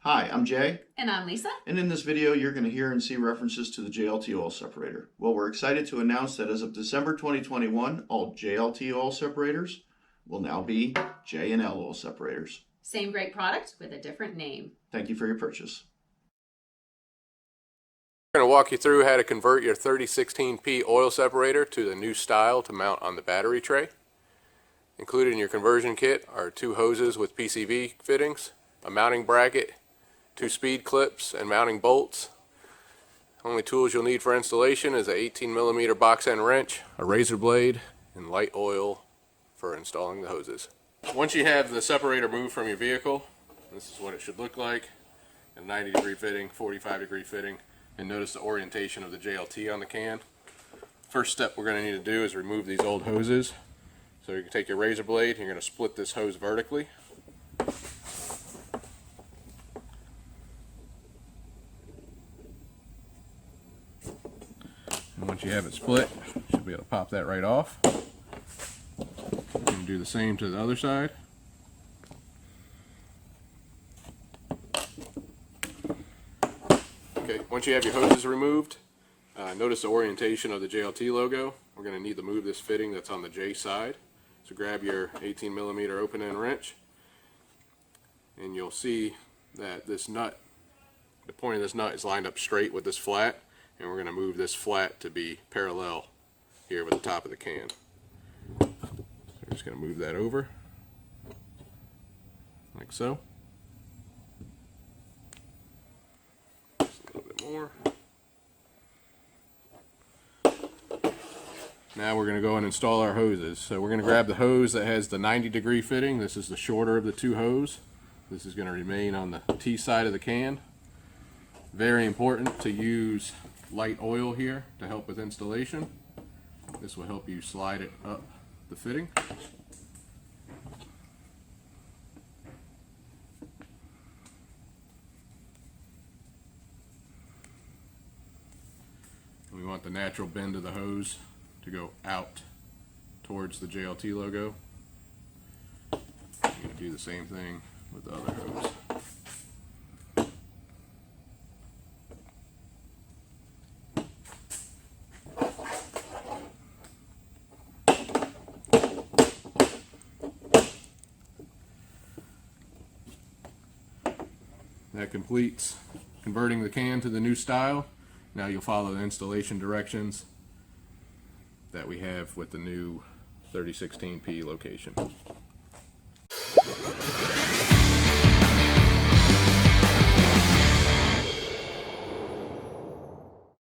Hi, I'm Jay, And I'm Lisa. and in this video you're going to hear and see references to the JLT oil separator. Well, we're excited to announce that as of December 2021, all JLT oil separators will now be J&L Oil Separators. Same great product with a different name. Thank you for your purchase. We're going to walk you through how to convert your 3016P oil separator to the new style to mount on the battery tray. Included in your conversion kit are 2 hoses with PCV fittings, a mounting bracket, 2 speed clips, and mounting bolts. Only tools you'll need for installation is an 18mm box end wrench, a razor blade, and light oil for installing the hoses. Once you have the separator moved from your vehicle, this is what it should look like. A 90-degree fitting, 45-degree fitting, and notice the orientation of the JLT on the can. First step we're going to need to do is remove these old hoses. So you can take your razor blade, you're going to split this hose vertically. And once you have it split, you should be able to pop that right off. You can do the same to the other side. Okay, once you have your hoses removed, notice the orientation of the JLT logo. We're going to need to move this fitting that's on the J side. So grab your 18mm open end wrench, and you'll see that this nut, the point of this nut is lined up straight with this flat, and we're going to move this flat to be parallel here with the top of the can. So we're just going to move that over like so. Just a little bit more. Now we're going to go and install our hoses. So we're going to grab the hose that has the 90-degree fitting. This is the shorter of the 2 hoses. This is going to remain on the T side of the can. Very important to use light oil here to help with installation. This will help you slide it up the fitting. We want the natural bend of the hose to go out towards the JLT logo. You're going to do the same thing with the other hose. That completes converting the can to the new style. Now you'll follow the installation directions that we have with the new 3016P location.